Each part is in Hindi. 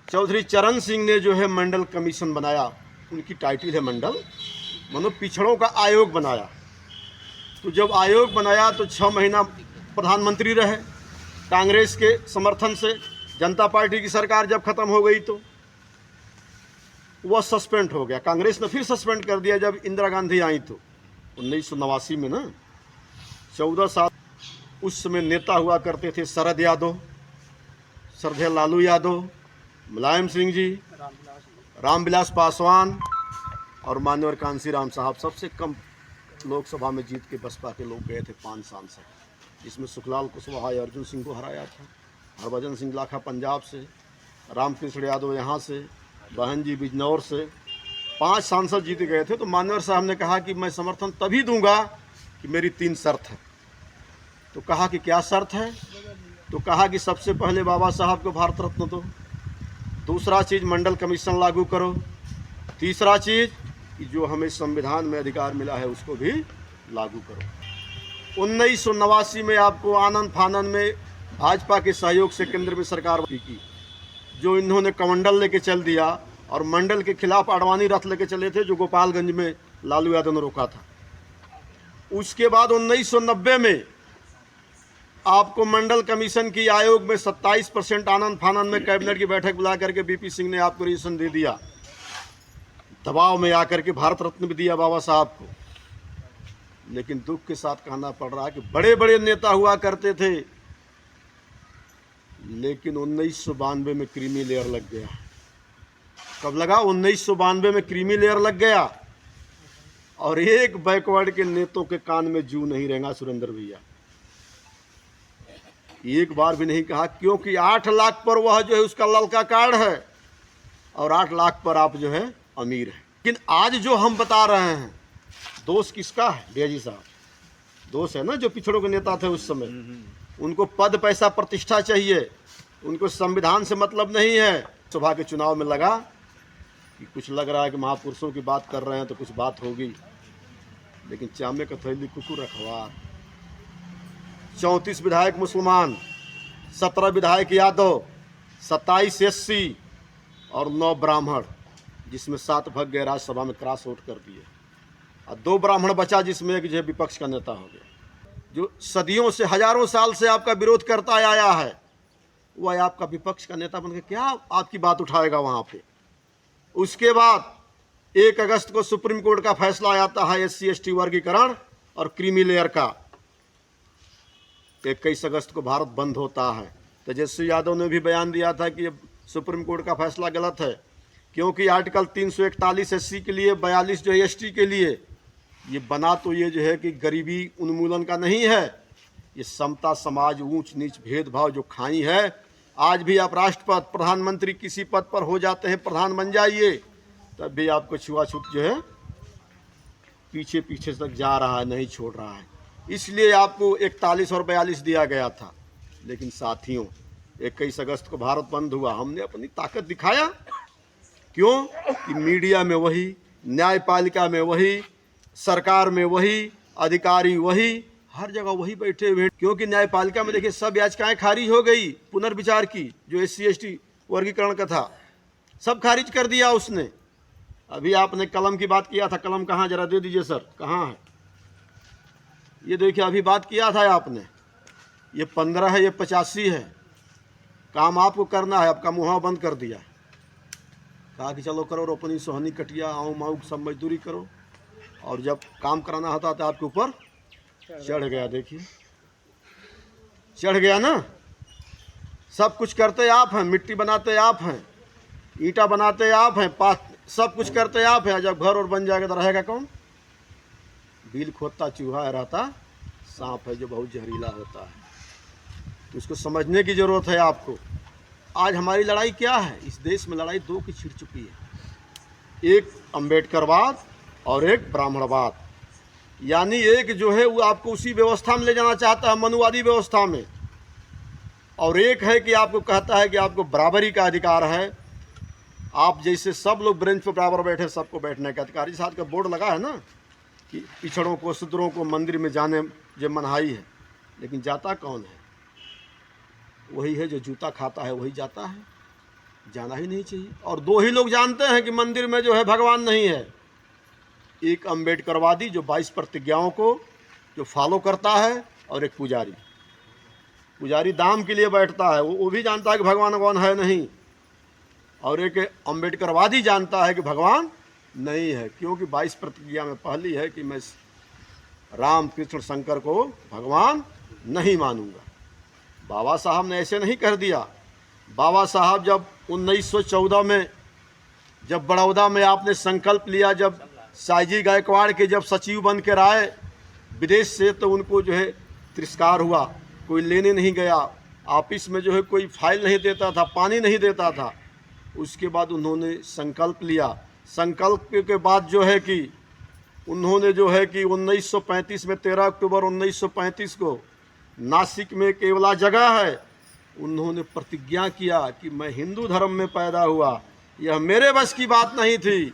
चौधरी चरण सिंह ने जो है मंडल कमीशन बनाया, उनकी टाइटल है मंडल, मानो पिछड़ों का आयोग बनाया। तो जब आयोग बनाया तो 6 महीना प्रधानमंत्री रहे कांग्रेस के समर्थन से। जनता पार्टी की सरकार जब खत्म हो गई तो वह सस्पेंड हो गया, कांग्रेस ने फिर सस्पेंड कर दिया जब इंदिरा गांधी आई तो 1989 में ना। 14 साल उस समय नेता हुआ करते थे शरद यादव, श्रद्धेय लालू यादव, मुलायम सिंह जी, रामविलास पासवान और मान्यवर कांशीराम साहब। सबसे कम लोकसभा में जीत के बसपा के लोग गए थे 5 सांसद, जिसमें सुखलाल कुशवाहा अर्जुन सिंह को हराया था, हरभजन सिंह लाखा पंजाब से, रामकृष्ण यादव यहाँ से, बहन जी बिजनौर से 5 सांसद जीत गए थे। तो मान्यवर साहब ने कहा कि मैं समर्थन तभी दूंगा कि मेरी 3 शर्त है। तो कहा कि क्या शर्त है? तो कहा कि सबसे पहले बाबा साहब को भारत रत्न दो, दूसरा चीज़ मंडल कमीशन लागू करो, तीसरा चीज़ कि जो हमें संविधान में अधिकार मिला है उसको भी लागू करो। 1989 में आपको आनंद फानन में भाजपा के सहयोग से केंद्र में सरकार की, जो इन्होंने कमंडल लेके चल दिया और मंडल के खिलाफ अडवाणी रथ लेके चले थे, जो गोपालगंज में लालू यादव ने रोका था। उसके बाद 1990 में आपको मंडल कमीशन की आयोग में 27% आनंद फानन में कैबिनेट की बैठक बुला करके बीपी सिंह ने आपको रिजर्वेशन दे दिया, दबाव में आकर के भारत रत्न भी दिया बाबा साहब को। लेकिन दुख के साथ कहना पड़ रहा है कि बड़े बड़े नेता हुआ करते थे, लेकिन 1992 में क्रीमी लेयर लग गया। कब लगा? 1992 में क्रीमी लेयर लग गया और एक बैकवर्ड के नेताओं के कान में जू नहीं रहेगा सुरेंद्र भैया। एक बार भी नहीं कहा, क्योंकि 8 लाख पर वह जो है उसका ललका कार्ड है और 8 लाख पर आप जो है अमीर है। लेकिन आज जो हम बता रहे हैं, दोष किसका है? डीआईजी साहब दोष है ना, जो पिछड़ों के नेता थे उस समय। उनको पद पैसा प्रतिष्ठा चाहिए, उनको संविधान से मतलब नहीं है। सभा के चुनाव में लगा कि कुछ लग रहा है कि महापुरुषों की बात कर रहे हैं तो कुछ बात होगी, लेकिन चामे का थैली कुकुर रखवार। 34 विधायक मुसलमान, 17 विधायक यादव, 27 एससी और 9 ब्राह्मण, जिसमें 7 भग गए, राज्यसभा में क्रॉस वोट कर दिए, और 2 ब्राह्मण बचा, जिसमें एक जो विपक्ष का नेता हो गया। जो सदियों से, हजारों साल से आपका विरोध करता आया है, वह आपका विपक्ष का नेता बनकर क्या आपकी बात उठाएगा वहाँ पे? उसके बाद 1 अगस्त को सुप्रीम कोर्ट का फैसला आता है SC ST वर्गीकरण और क्रीमी लेयर का। 21 अगस्त को भारत बंद होता है। तेजस्वी यादव ने भी बयान दिया था कि सुप्रीम कोर्ट का फैसला गलत है, क्योंकि आर्टिकल 341 SC के लिए, 42 जो है ST के लिए, ये बना तो ये जो है कि गरीबी उन्मूलन का नहीं है, ये समता समाज, ऊंच नीच भेदभाव जो खाई है। आज भी आप राष्ट्रपति, प्रधानमंत्री किसी पद पर हो जाते हैं, प्रधान बन जाइए, तब भी आपको छुआछूत जो है पीछे पीछे तक जा रहा है, नहीं छोड़ रहा है। इसलिए आपको 41 और 42 दिया गया था। लेकिन साथियों, 21 अगस्त को भारत बंद हुआ, हमने अपनी ताकत दिखाया। क्यों? कि मीडिया में वही, न्यायपालिका में वही, सरकार में वही, अधिकारी वही, हर जगह वही बैठे हुए। क्योंकि न्यायपालिका में देखिए सब याचिकाएं खारिज हो गई, पुनर्विचार की, जो SC ST वर्गीकरण का था, सब खारिज कर दिया उसने। अभी आपने कलम की बात किया था, कलम कहाँ, जरा दे दीजिए सर, कहाँ है? ये देखिए अभी बात किया था आपने, ये 15 है, ये 85 है। काम आपको करना है, आपका मुँह बंद कर दिया। कहा कि चलो करो, रोपनी सोहनी कटिया आऊँ माऊ सब मजदूरी करो, और जब काम कराना होता तो आपके ऊपर चढ़ गया। देखिए चढ़ गया ना। सब कुछ करते आप हैं, मिट्टी बनाते आप हैं, ईंटा बनाते आप हैं, सब कुछ करते आप हैं। जब घर और बन जाएगा तो रहेगा कौन? बिल खोदता चूहा रहता सांप है, जो बहुत जहरीला होता है। तो इसको समझने की जरूरत है आपको। आज हमारी लड़ाई क्या है? इस देश में लड़ाई 2 की छिड़ चुकी है, एक अम्बेडकरवाद और एक ब्राह्मणवाद। यानी एक जो है वो आपको उसी व्यवस्था में ले जाना चाहता है, मनुवादी व्यवस्था में, और एक है कि आपको कहता है कि आपको बराबरी का अधिकार है। आप जैसे सब लोग बेंच पर बराबर बैठे, सबको बैठने का अधिकार। इस हाथ का बोर्ड लगा है ना कि पिछड़ों को, शूद्रों को मंदिर में जाने जो मनाही है, लेकिन जाता कौन है? वही है जो जूता खाता है, वही जाता है। जाना ही नहीं चाहिए। और दो ही लोग जानते हैं कि मंदिर में जो है भगवान नहीं है, एक अम्बेडकरवादी जो 22 प्रतिज्ञाओं को जो फॉलो करता है, और एक पुजारी। पुजारी दाम के लिए बैठता है, वो भी जानता है कि भगवान भगवान है नहीं, और एक अम्बेडकरवादी जानता है कि भगवान नहीं है, क्योंकि 22 प्रतिज्ञा में पहली है कि मैं राम कृष्ण शंकर को भगवान नहीं मानूंगा। बाबा साहब ने ऐसे नहीं कर दिया। बाबा साहब जब 1914 में जब बड़ौदा में आपने संकल्प लिया, जब साईजी गायकवाड़ के जब सचिव बन कर आए विदेश से, तो उनको जो है तिरस्कार हुआ, कोई लेने नहीं गया, ऑफिस में जो है कोई फाइल नहीं देता था, पानी नहीं देता था। उसके बाद उन्होंने संकल्प लिया। संकल्प के बाद जो है कि उन्होंने जो है कि 1935 में 13 अक्टूबर 1935 को नासिक में केवला जगह है, उन्होंने प्रतिज्ञा किया कि मैं हिंदू धर्म में पैदा हुआ, यह मेरे बस की बात नहीं थी,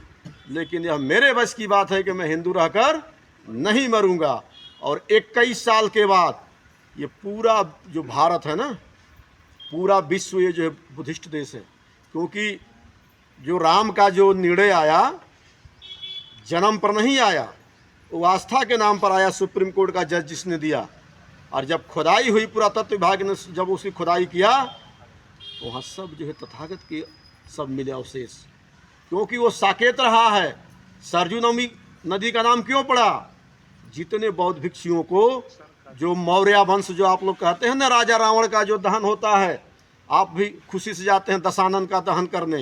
लेकिन यह मेरे बस की बात है कि मैं हिंदू रहकर नहीं मरूंगा। और 21 साल के बाद ये पूरा जो भारत है ना, पूरा विश्व ये जो है बुद्धिस्ट देश है, क्योंकि जो राम का जो निर्णय आया जन्म पर नहीं आया, वो आस्था के नाम पर आया, सुप्रीम कोर्ट का जज जिसने दिया। और जब खुदाई हुई, पुरातत्व विभाग ने जब उसकी खुदाई किया, तो वहाँ सब जो है तथागत के सब मिले अवशेष, क्योंकि वो साकेत रहा है। सरजू नदी का नाम क्यों पड़ा? जितने बौद्ध भिक्षुओं को जो मौर्य वंश जो आप लोग कहते हैं ना, राजा रावण का जो दहन होता है, आप भी खुशी से जाते हैं दशानन का दहन करने,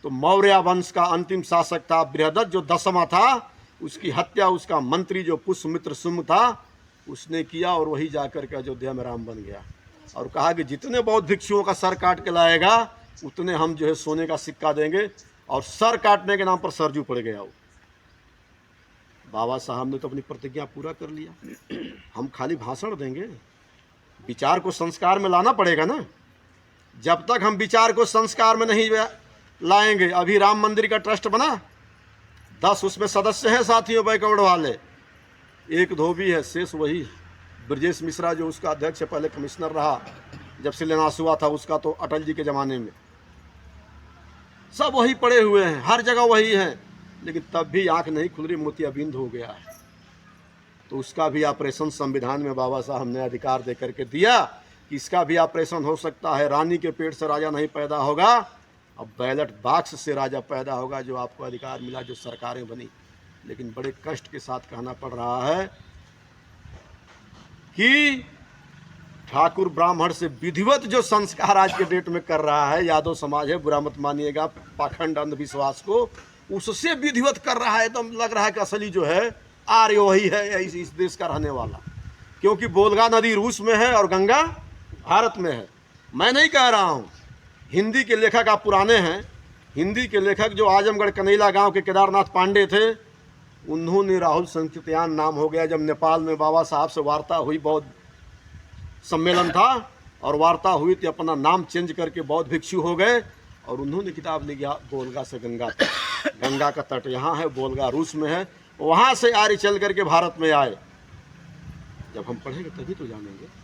तो मौर्य वंश का अंतिम शासक था बृहदत्त जो 10वां था, उसकी हत्या उसका मंत्री जो पुष्यमित्र सुम्न था उसने किया, और वही जाकर के अयोध्या में राम बन गया। और कहा कि जितने बौद्ध भिक्षुओं का सर काट के लाएगा उतने हम जो है सोने का सिक्का देंगे, और सर काटने के नाम पर सरजू पड़ गया वो। बाबा साहब ने तो अपनी प्रतिज्ञा पूरा कर लिया। हम खाली भाषण देंगे? विचार को संस्कार में लाना पड़ेगा ना। जब तक हम विचार को संस्कार में नहीं लाएंगे, अभी राम मंदिर का ट्रस्ट बना, 10 उसमें सदस्य हैं साथियों बैकवर्ड वाले, एक धोबी है, शेष वही ब्रजेश मिश्रा जो उसका अध्यक्ष है, पहले कमिश्नर रहा, जब शिलान्यास हुआ था उसका तो अटल जी के ज़माने में, सब वही पड़े हुए हैं, हर जगह वही हैं, लेकिन तब भी आंख नहीं खुल रही, मोतियाबिंद हो गया है। तो उसका भी ऑपरेशन संविधान में बाबा साहब ने अधिकार दे करके दिया कि इसका भी ऑपरेशन हो सकता है। रानी के पेट से राजा नहीं पैदा होगा, अब बैलेट बॉक्स से राजा पैदा होगा, जो आपको अधिकार मिला, जो सरकारें बनी। लेकिन बड़े कष्ट के साथ कहना पड़ रहा है कि ठाकुर ब्राह्मण से विधिवत जो संस्कार आज के डेट में कर रहा है यादव समाज है, बुरा मत मानिएगा, पाखंड अंधविश्वास को, उससे विधिवत कर रहा है। एकदम लग रहा है कि असली जो है आर्य वही है इस देश का रहने वाला, क्योंकि बोलगा नदी रूस में है और गंगा भारत में है। मैं नहीं कह रहा हूँ, हिंदी के लेखक आप पुराने हैं, हिंदी के लेखक जो आजमगढ़ कनैला गांव के केदारनाथ पांडे थे, उन्होंने राहुल संकीर्तयान नाम हो गया। जब नेपाल में बाबा साहब से वार्ता हुई, बौद्ध सम्मेलन था और वार्ता हुई, तो अपना नाम चेंज करके बौद्ध भिक्षु हो गए, और उन्होंने किताब लिखा बोलगा से गंगा तक। गंगा का तट यहाँ है, बोलगा रूस में है, वहाँ से आर्य चल करके भारत में आए। जब हम पढ़ेंगे तभी तो जानेंगे।